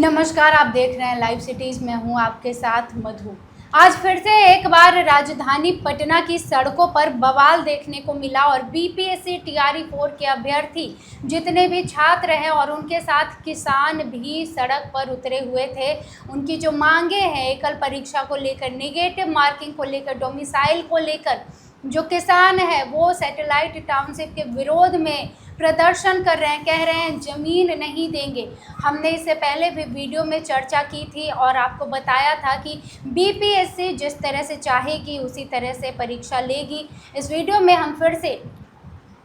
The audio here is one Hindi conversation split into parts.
नमस्कार, आप देख रहे हैं लाइव सिटीज़। मैं हूं आपके साथ मधु। आज फिर से एक बार राजधानी पटना की सड़कों पर बवाल देखने को मिला और बीपीएससी टीआरई 4 के अभ्यर्थी जितने भी छात्र हैं और उनके साथ किसान भी सड़क पर उतरे हुए थे। उनकी जो मांगे हैं एकल परीक्षा को लेकर, नेगेटिव मार्किंग को लेकर, डोमिसाइल को लेकर, जो किसान है वो सैटेलाइट टाउनशिप के विरोध में प्रदर्शन कर रहे हैं, कह रहे हैं ज़मीन नहीं देंगे। हमने इससे पहले भी वीडियो में चर्चा की थी और आपको बताया था कि बीपीएससी जिस तरह से चाहेगी उसी तरह से परीक्षा लेगी। इस वीडियो में हम फिर से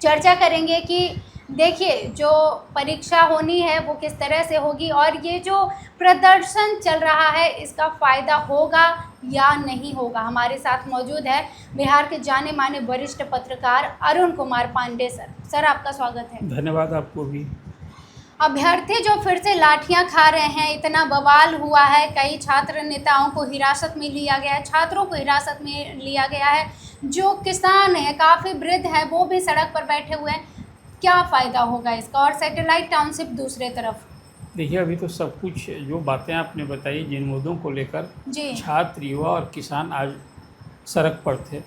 चर्चा करेंगे कि देखिए जो परीक्षा होनी है वो किस तरह से होगी और ये जो प्रदर्शन चल रहा है इसका फ़ायदा होगा या नहीं होगा। हमारे साथ मौजूद है बिहार के जाने माने वरिष्ठ पत्रकार अरुण कुमार पांडे। सर आपका स्वागत है। धन्यवाद आपको भी। अभ्यर्थी जो फिर से लाठियां खा रहे हैं, इतना बवाल हुआ है, कई छात्र नेताओं को हिरासत में लिया गया है, छात्रों को हिरासत में लिया गया है, जो किसान है काफ़ी वृद्ध है वो भी सड़क पर बैठे हुए हैं। क्या फ़ायदा होगा इसका? और सैटेलाइट टाउनशिप दूसरे तरफ। देखिए, अभी तो सब कुछ जो बातें आपने बताई जिन मुद्दों को लेकर छात्र, युवा और किसान आज सड़क पर थे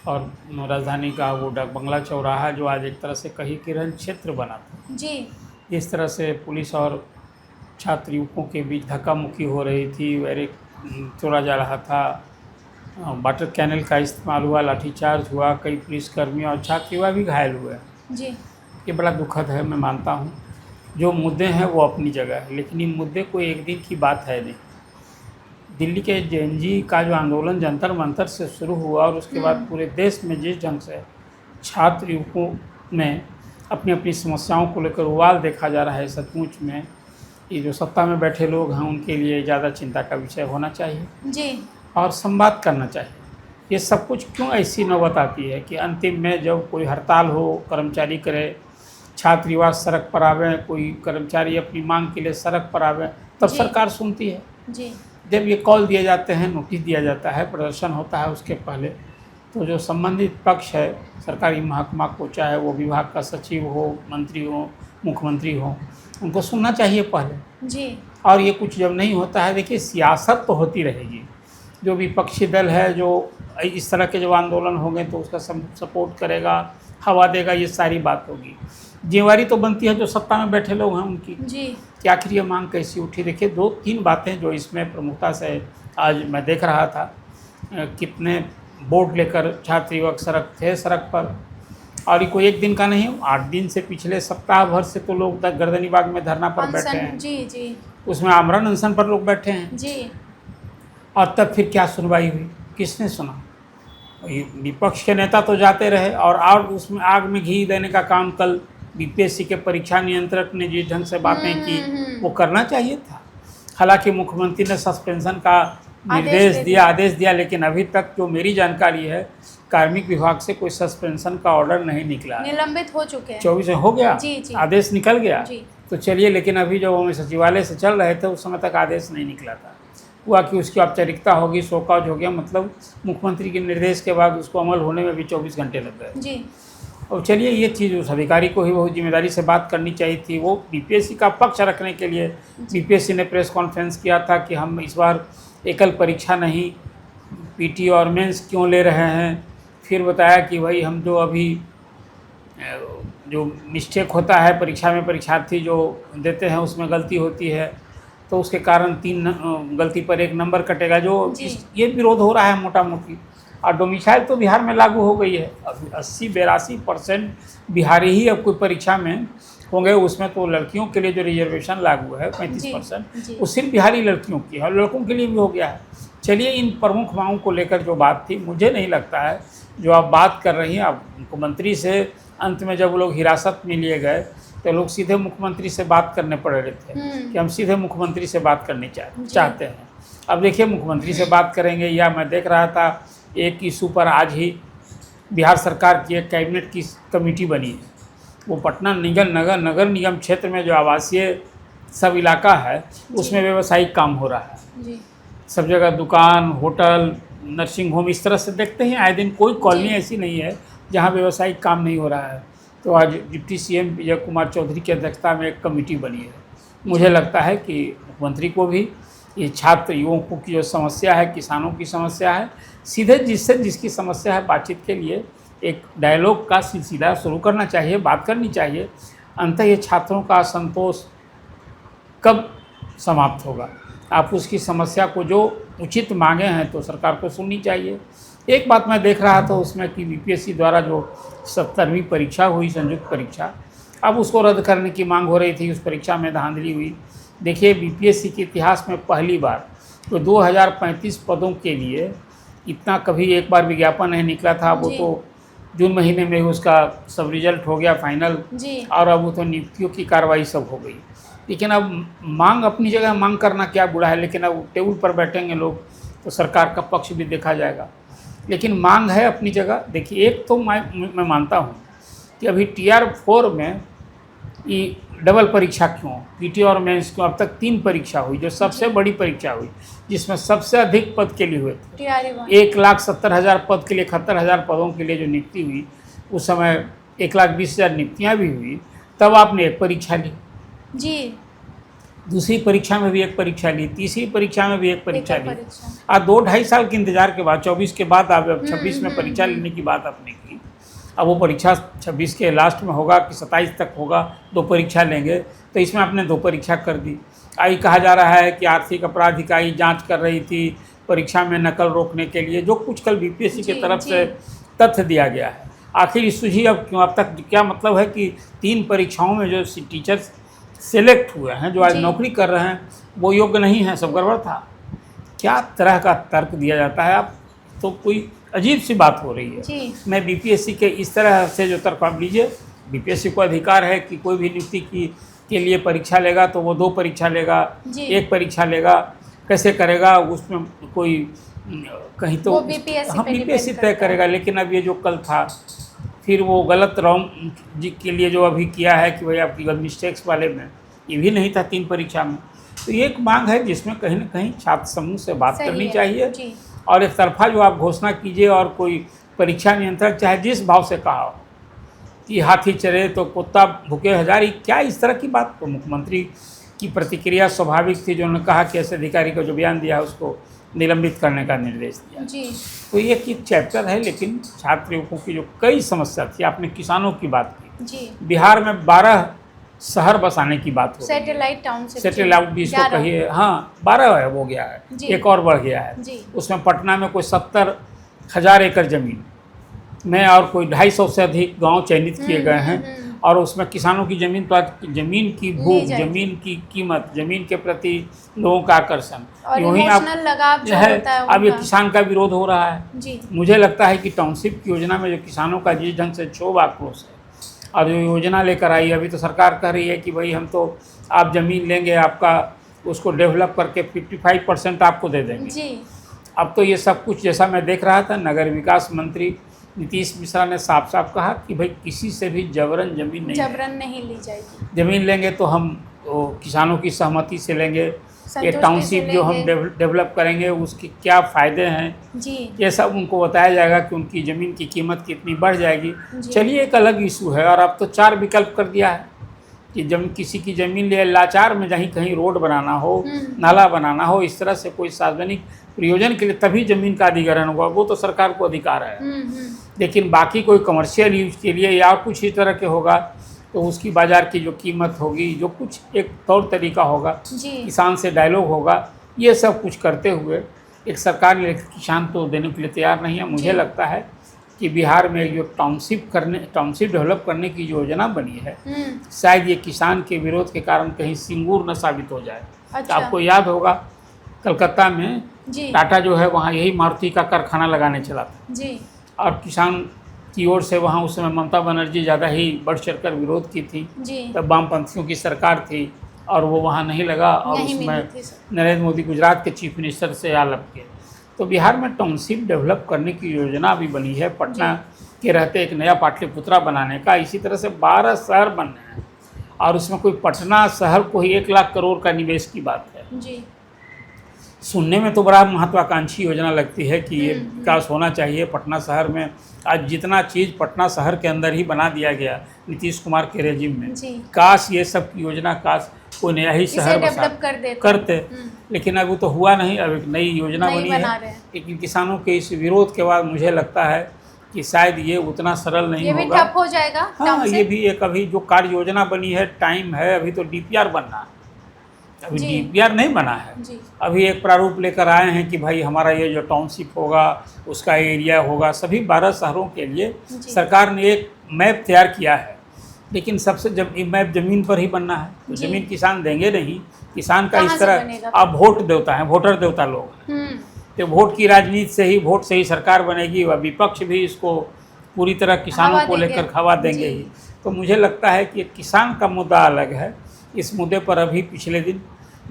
और राजधानी का वो डाक बंगला चौराहा जो आज एक तरह से कहीं किरण क्षेत्र बना था जी, इस तरह से पुलिस और छात्र युवकों के बीच धक्का मुक्की हो रही थी, बैरिक तोड़ा जा रहा था, वाटर कैनल का इस्तेमाल हुआ, लाठीचार्ज हुआ, कई पुलिसकर्मी और छात्र युवा भी घायल हुए जी। ये बड़ा दुखद है। मैं मानता हूँ जो मुद्दे हैं वो अपनी जगह है, लेकिन ये मुद्दे कोई एक दिन की बात है नहीं। दिल्ली के जेएनजी का जो आंदोलन जंतर मंतर से शुरू हुआ और उसके बाद पूरे देश में जिस ढंग से छात्र युवकों में अपनी अपनी समस्याओं को लेकर उबाल देखा जा रहा है, सचमुच में ये जो सत्ता में बैठे लोग हैं उनके लिए ज़्यादा चिंता का विषय होना चाहिए जी। और संवाद करना चाहिए। ये सब कुछ क्यों ऐसी नौबत आती है कि अंतिम में जब कोई हड़ताल हो, कर्मचारी करे, छात्र युवा सड़क पर आवे, कोई कर्मचारी अपनी मांग के लिए सड़क पर आवे, तब सरकार सुनती है जी। जब ये कॉल दिए जाते हैं, नोटिस दिया जाता है, प्रदर्शन होता है, उसके पहले तो जो संबंधित पक्ष है सरकारी महकमा को, चाहे वो विभाग का सचिव हो, मंत्री हो, मुख्यमंत्री हो, उनको सुनना चाहिए पहले जी। और ये कुछ जब नहीं होता है, देखिए सियासत तो होती रहेगी। जो विपक्षी दल है जो इस तरह के जब आंदोलन होंगे तो उसका सपोर्ट करेगा, हवा देगा, ये सारी बात होगी। जिम्मेवारी तो बनती है जो सत्ता में बैठे लोग हैं उनकी जी कि आखिर ये मांग कैसी उठी। देखिए 2-3 बातें जो इसमें प्रमुखता से आज मैं देख रहा था, कितने बोर्ड लेकर छात्र युवक सड़क पर, और ये कोई एक दिन का नहीं, 8 दिन से पिछले सप्ताह भर से तो लोग गर्दनीबाग में धरना पर बैठे हैं। जी जी। उसमें आमरण अनशन पर लोग बैठे हैं जी। और तब फिर क्या सुनवाई हुई? किसने सुना? विपक्ष के नेता तो जाते रहे और उसमें आग में घी देने का काम कल बीपीएससी के परीक्षा नियंत्रक ने जिस ढंग से बातें की वो करना चाहिए था। हालांकि मुख्यमंत्री ने सस्पेंशन का आदेश दिया, लेकिन अभी तक जो मेरी जानकारी है कार्मिक विभाग से कोई सस्पेंशन का ऑर्डर नहीं निकला, निलंबित हो चुके हैं। 24 हो गया जी, जी। आदेश निकल गया जी। तो चलिए, लेकिन अभी जब हमें सचिवालय से चल रहे थे उस समय तक आदेश नहीं निकला था। हुआ कि उसकी औपचारिकता होगी, शोकॉज हो गया, मतलब मुख्यमंत्री के निर्देश के बाद उसको अमल होने में भी 24 घंटे लग गए जी। और चलिए, ये चीज़ उस अधिकारी को ही बहुत जिम्मेदारी से बात करनी चाहिए थी। वो बीपीएससी का पक्ष रखने के लिए बीपीएससी ने प्रेस कॉन्फ्रेंस किया था कि हम इस बार एकल परीक्षा नहीं, पीटी और मेंस क्यों ले रहे हैं। फिर बताया कि भाई हम जो अभी जो मिस्टेक होता है परीक्षा में, परीक्षार्थी जो देते हैं उसमें गलती होती है तो उसके कारण 3 गलती पर 1 नंबर कटेगा, जो ये विरोध हो रहा है मोटा मोटी। और डोमिसाइल तो बिहार में लागू हो गई है, अब 80-82% बिहारी ही अब कोई परीक्षा में होंगे। उसमें तो लड़कियों के लिए जो रिजर्वेशन लागू है 35%, वो सिर्फ बिहारी लड़कियों की है और लड़कों के लिए भी हो गया है। चलिए, इन प्रमुख मांगों को लेकर जो बात थी, मुझे नहीं लगता है जो आप बात कर रही हैं, आप मुख्यमंत्री से अंत में जब वो लोग हिरासत में लिए गए तो लोग सीधे मुख्यमंत्री से बात करने पड़ रहे थे कि हम सीधे मुख्यमंत्री से बात करनी चाहते हैं। अब देखिए, मुख्यमंत्री से बात करेंगे या मैं देख रहा था एक इशू पर आज ही बिहार सरकार की एक कैबिनेट की कमेटी बनी है। वो पटना नगर निगम क्षेत्र में जो आवासीय सब इलाका है उसमें व्यावसायिक काम हो रहा है। सब जगह दुकान, होटल, नर्सिंग होम, इस तरह से देखते हैं आए दिन। कोई कॉलोनी ऐसी नहीं है जहाँ व्यावसायिक काम नहीं हो रहा है। तो आज डिप्टी सीएम विजय कुमार चौधरी की अध्यक्षता में एक कमेटी बनी है मुझे लगता है कि मुख्यमंत्री को भी ये छात्र युवकों की जो समस्या है, किसानों की समस्या है, सीधे जिसकी समस्या है बातचीत के लिए एक डायलॉग का सिलसिला शुरू करना चाहिए, बात करनी चाहिए। अंततः ये छात्रों का असंतोष कब समाप्त होगा? आप उसकी समस्या को जो उचित मांगे हैं तो सरकार को सुननी चाहिए। एक बात मैं देख रहा था उसमें कि बीपीएससी द्वारा जो 70वीं परीक्षा हुई, संयुक्त परीक्षा, अब उसको रद्द करने की मांग हो रही थी। उस परीक्षा में धांधली हुई। देखिए, बीपीएससी के इतिहास में पहली बार तो 2035 पदों के लिए इतना कभी एक बार विज्ञापन नहीं निकला था। वो तो जून महीने में उसका सब रिजल्ट हो गया फाइनल, और अब वो तो नियुक्तियों की कार्रवाई सब हो गई। लेकिन अब मांग अपनी जगह, मांग करना क्या बुरा है, लेकिन अब टेबल पर बैठेंगे लोग तो सरकार का पक्ष भी देखा जाएगा। लेकिन मांग है अपनी जगह। देखिए, एक तो मैं मानता हूँ कि अभी TR4 में ये डबल परीक्षा क्यों, पीटी और मेंस क्यों? अब तक 3 परीक्षा हुई, जो सबसे बड़ी परीक्षा हुई, जिसमें सबसे अधिक पद के लिए हुए थे। 1,70,000 पद के लिए, 71,000 पदों के लिए जो नियुक्ति हुई, उस समय 1,20,000 नियुक्तियाँ भी हुई। तब आपने एक परीक्षा ली जी, दूसरी परीक्षा में भी एक परीक्षा ली, तीसरी परीक्षा में भी एक परीक्षा ली। और 2-2.5 साल के इंतजार के बाद 24 के बाद आप 26 में परीक्षा लेने की बात आपने की। अब वो परीक्षा 26 के लास्ट में होगा कि 27 तक होगा, 2 परीक्षा लेंगे, तो इसमें आपने 2 परीक्षा कर दी। आई कहा जा रहा है कि आर्थिक अपराध इकाई जांच कर रही थी परीक्षा में नकल रोकने के लिए, जो कुछ कल बीपीएससी की तरफ से तथ्य दिया गया है। आखिर सूझी अब क्यों? अब तक क्या मतलब है कि 3 परीक्षाओं में जो टीचर्स सेलेक्ट हुए हैं, जो आज नौकरी कर रहे हैं, वो योग्य नहीं है, सब गड़बड़ था? क्या तरह का तर्क दिया जाता है? आप तो कोई अजीब सी बात हो रही है। मैं बीपीएससी के इस तरह से जो तर्क आप लीजिए, बीपीएससी को अधिकार है कि कोई भी नियुक्ति के लिए परीक्षा लेगा तो वो 2 परीक्षा लेगा, 1 परीक्षा लेगा, कैसे करेगा? उसमें कोई कहीं तो हम बीपीएससी तय करेगा। लेकिन अब ये जो कल था, फिर वो गलत रॉन्ग जी के लिए जो अभी किया है कि भाई आपकी मिस्टेक्स वाले में, ये भी नहीं था 3 परीक्षा में। तो ये एक मांग है जिसमें कहीं ना कहीं छात्र समूह से बात करनी चाहिए। और एक तरफा जो आप घोषणा कीजिए, और कोई परीक्षा नियंत्रक चाहे जिस भाव से कहा हो कि हाथी चले तो कुत्ता भूखे हजारी, क्या इस तरह की बात? तो मुख्यमंत्री की प्रतिक्रिया स्वाभाविक थी, जो उन्होंने कहा कि ऐसे अधिकारी को जो बयान दिया उसको निलंबित करने का निर्देश दिया। तो ये एक चैप्टर है, लेकिन छात्र युवकों की जो कई समस्या थी, आपने किसानों की बात की, बिहार में 12 शहर बसाने की बात हो, सैटेलाइट टाउनशिप, सैटेलाइट भी इसको कहिए, हाँ 12 है, हो गया है, एक और बढ़ गया है। उसमें पटना में कोई 70,000 एकड़ जमीन में और कोई 250 से अधिक गांव चयनित किए गए हैं। और उसमें किसानों की ज़मीन पर, ज़मीन की भूख, ज़मीन की कीमत, ज़मीन के प्रति लोगों का आकर्षण, यूँ ही आप जो है अब ये किसान का विरोध हो रहा है। मुझे लगता है कि टाउनशिप की योजना में जो किसानों का जिस ढंग से क्षोभ आक्रोश है, और जो योजना लेकर आई, अभी तो सरकार कह रही है कि भाई हम तो आप ज़मीन लेंगे, आपका उसको डेवलप करके 55% आपको दे देंगे। अब तो ये सब कुछ, जैसा मैं देख रहा था, नगर विकास मंत्री नीतीश मिश्रा ने साफ साफ कहा कि भाई किसी से भी जबरन ज़मीन नहीं ली जाएगी। ज़मीन लेंगे तो हम किसानों की सहमति से लेंगे। ये टाउनशिप जो हम डेवलप करेंगे उसके क्या फ़ायदे हैं, ये सब उनको बताया जाएगा कि उनकी ज़मीन की कीमत कितनी बढ़ जाएगी। चलिए, एक अलग इशू है। और अब तो 4 विकल्प कर दिया है कि जब किसी की ज़मीन ले, लाचार में कहीं रोड बनाना हो, नाला बनाना हो, इस तरह से कोई सार्वजनिक प्रयोजन के लिए, तभी ज़मीन का अधिग्रहण होगा, वो तो सरकार को अधिकार है। लेकिन बाकी कोई कमर्शियल यूज के लिए या कुछ इस तरह के होगा तो उसकी बाज़ार की जो कीमत होगी, जो कुछ एक तौर तरीका होगा, किसान से डायलॉग होगा, ये सब कुछ करते हुए एक सरकार ने किसान तो देने के लिए तैयार नहीं है। मुझे लगता है कि बिहार में जो टाउनशिप डेवलप करने की योजना बनी है, शायद ये किसान के विरोध के कारण कहीं सिंगूर न साबित हो जाए। तो आपको याद होगा कलकत्ता में टाटा जो है वहाँ यही मारुति का कारखाना लगाने चला था, और किसान की ओर से वहाँ उस समय ममता बनर्जी ज़्यादा ही बढ़ चढ़कर विरोध की थी। तब वामपंथियों की सरकार थी और वो वहाँ नहीं लगा, और उसमें नरेंद्र मोदी गुजरात के चीफ मिनिस्टर से आलाप किए। तो बिहार में टाउनशिप डेवलप करने की योजना भी बनी है, पटना के रहते एक नया पाटलिपुत्रा बनाने का। इसी तरह से 12 शहर बनने हैं, और उसमें कोई पटना शहर को ही 1 लाख करोड़ का निवेश की बात है। सुनने में तो बड़ा महत्वाकांक्षी योजना लगती है कि ये विकास होना चाहिए पटना शहर में। आज जितना चीज़ पटना शहर के अंदर ही बना दिया गया नीतीश कुमार के रेजिम में, काश ये सब योजना काश कोई नया ही शहर डेवलप कर देते करते, लेकिन अब वो तो हुआ नहीं। अब एक नई योजना बनी है, लेकिन किसानों के इस विरोध के बाद मुझे लगता है कि शायद ये उतना सरल नहीं होगा। ये भी ठप हो जाएगा। हाँ, ये भी एक अभी जो कार्य योजना बनी है, टाइम है, अभी तो डीपीआर बनना है, अभी डीपीआर नहीं बना है। अभी एक प्रारूप लेकर आए हैं कि भाई हमारा ये जो टाउनशिप होगा उसका एरिया होगा, सभी 12 शहरों के लिए सरकार ने एक मैप तैयार किया है, लेकिन सबसे मैप ज़मीन पर ही बनना है। तो ज़मीन किसान देंगे नहीं, किसान का इस तरह आप वोट देवता हैं, वोटर देवता लोग हैं, तो वोट की राजनीति से ही, वोट से ही सरकार बनेगी, व विपक्ष भी इसको पूरी तरह किसानों को लेकर खवा देंगे ही। तो मुझे लगता है कि किसान का मुद्दा अलग है। इस मुद्दे पर अभी पिछले दिन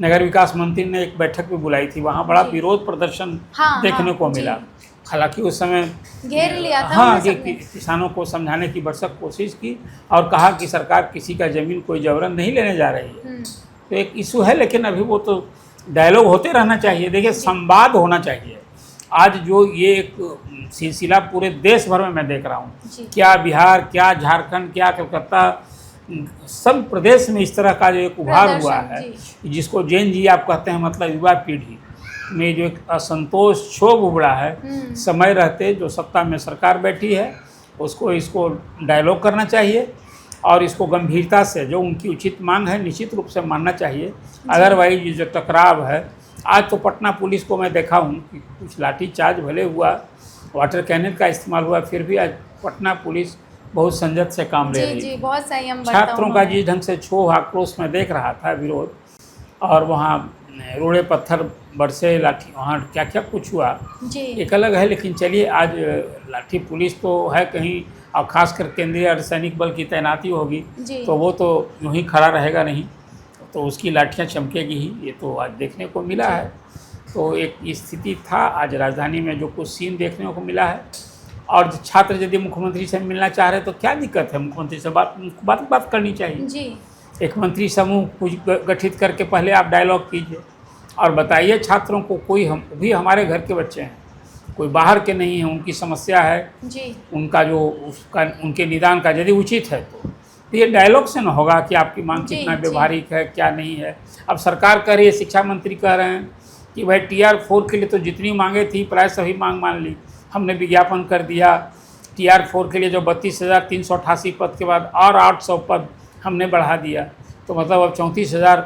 नगर विकास मंत्री ने एक बैठक भी बुलाई थी, वहाँ बड़ा विरोध प्रदर्शन देखने को मिला। हालांकि उस समय घेर लिया था। हाँ, किसानों को समझाने की भरसक कोशिश की और कहा कि सरकार किसी का ज़मीन कोई जबरन नहीं लेने जा रही है। तो एक इशू है, लेकिन अभी वो तो डायलॉग होते रहना चाहिए। देखिए, संवाद होना चाहिए। आज जो ये एक सिलसिला पूरे देश भर में मैं देख रहा हूँ, क्या बिहार, क्या झारखंड, क्या कलकत्ता, सब प्रदेश में इस तरह का जो एक उभार हुआ है, जिसको जेन जी आप कहते हैं, मतलब युवा पीढ़ी में जो एक असंतोष, क्षोभ उभरा है। समय रहते जो सत्ता में सरकार बैठी है उसको इसको डायलॉग करना चाहिए और इसको गंभीरता से, जो उनकी उचित मांग है, निश्चित रूप से मानना चाहिए। अदरवाइज जो टकराव है, आज तो पटना पुलिस को मैं देखा हूँ कि कुछ लाठीचार्ज भले हुआ, वाटर कैनन का इस्तेमाल हुआ, फिर भी आज पटना पुलिस बहुत संयत से काम ले रही है। बहुत संयम छात्रों का जिस ढंग से क्षोभ, आक्रोश में देख रहा था, विरोध, और वहाँ रोड़े पत्थर बरसे, लाठी, वहाँ क्या क्या कुछ हुआ, एक अलग है। लेकिन चलिए, आज लाठी पुलिस तो है कहीं, और खासकर केंद्रीय अर्धसैनिक बल की तैनाती होगी तो वो तो यूँ ही खड़ा रहेगा नहीं, तो उसकी लाठियाँ चमकेगी ही। ये तो आज देखने को मिला है। तो एक स्थिति था आज राजधानी में, जो कुछ सीन देखने को मिला है। और छात्र यदि मुख्यमंत्री से मिलना चाह रहे तो क्या दिक्कत है, मुख्यमंत्री से बात करनी चाहिए। एक मंत्री समूह कुछ गठित करके पहले आप डायलॉग कीजिए और बताइए छात्रों को, कोई हम भी हमारे घर के बच्चे हैं, कोई बाहर के नहीं हैं, उनकी समस्या है, उनका जो उसका उनके निदान का यदि उचित है तो ये डायलॉग से न होगा कि आपकी मांग कितना व्यवहारिक है, क्या नहीं है। अब सरकार कह रही है, शिक्षा मंत्री कह रहे हैं कि भाई TR4 के लिए तो जितनी मांगे थी प्राय सभी मांग मान ली, हमने विज्ञापन कर दिया। TR4 के लिए जो 32,388 पद के बाद और 800 पद हमने बढ़ा दिया, तो मतलब अब 34,000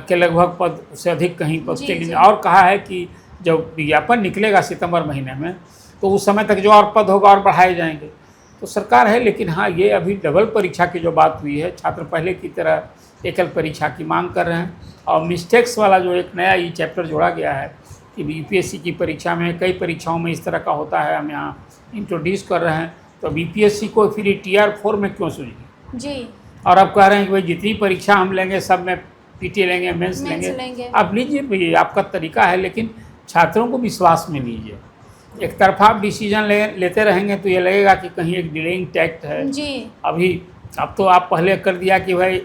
के लगभग पद से अधिक कहीं पद के लिए। और कहा है कि जब विज्ञापन निकलेगा सितंबर महीने में, तो उस समय तक जो और पद होगा और बढ़ाए जाएंगे। तो सरकार है, लेकिन हाँ, ये अभी डबल परीक्षा की जो बात हुई है, छात्र पहले की तरह एकल परीक्षा की मांग कर रहे हैं। और मिस्टेक्स वाला जो एक नया ये चैप्टर जोड़ा गया है कि BPSC की परीक्षा में, कई परीक्षाओं में इस तरह का होता है, हम यहाँ इंट्रोड्यूस कर रहे हैं। तो BPSC को फिर TR4 में क्यों सूझी? और अब कह रहे हैं कि भाई जितनी परीक्षा हम लेंगे सब में PT लेंगे, मेंस लेंगे। आप लीजिए भाई, आपका तरीका है, लेकिन छात्रों को विश्वास में लीजिए। एक तरफा आप डिसीजन लेते रहेंगे तो ये लगेगा कि कहीं एक डिलेइंग टैक्ट है। अब तो आप पहले कर दिया कि भाई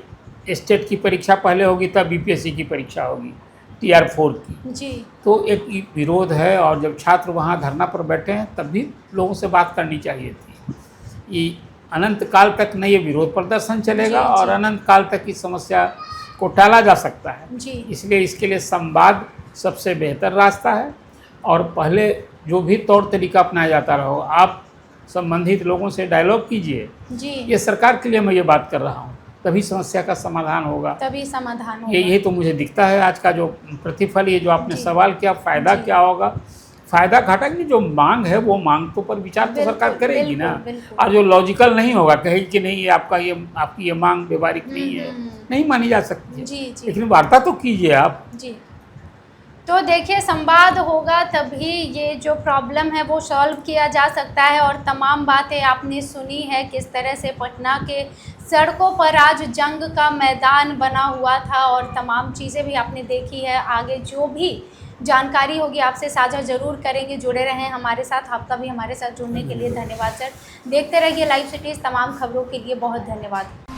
स्टेट की परीक्षा पहले होगी तब BPSC की परीक्षा होगी, TR4 की। तो एक विरोध है। और जब छात्र वहाँ धरना पर बैठे हैं तब भी लोगों से बात करनी चाहिए थी। ये अनंत काल तक न ये विरोध प्रदर्शन चलेगा और अनंत काल तक इस समस्या को टाला जा सकता है। इसलिए इसके लिए संवाद सबसे बेहतर रास्ता है। और पहले जो भी तौर तरीका अपनाया जाता रहो, आप संबंधित लोगों से डायलॉग कीजिए। ये सरकार के लिए मैं ये बात कर रहा हूँ, तभी समस्या का समाधान होगा, तभी समाधान होगा। यही तो मुझे दिखता है आज का जो प्रतिफल। ये जो आपने सवाल किया, फ़ायदा क्या होगा, फ़ायदा घाटा की जो मांग है वो मांग तो पर विचार तो सरकार करेगी ना। और जो लॉजिकल नहीं होगा, कहेगी कि नहीं आपकी ये मांग व्यवहारिक नहीं है, नहीं मानी जा सकती है। लेकिन वार्ता तो कीजिए आप। तो देखिए, संवाद होगा तभी ये जो प्रॉब्लम है वो सॉल्व किया जा सकता है। और तमाम बातें आपने सुनी है, किस तरह से पटना के सड़कों पर आज जंग का मैदान बना हुआ था, और तमाम चीज़ें भी आपने देखी है। आगे जो भी जानकारी होगी आपसे साझा ज़रूर करेंगे। जुड़े रहें हमारे साथ। आपका भी हमारे साथ जुड़ने के लिए धन्यवाद सर। देखते रहिए लाइव सिटीज़। तमाम खबरों के लिए बहुत धन्यवाद।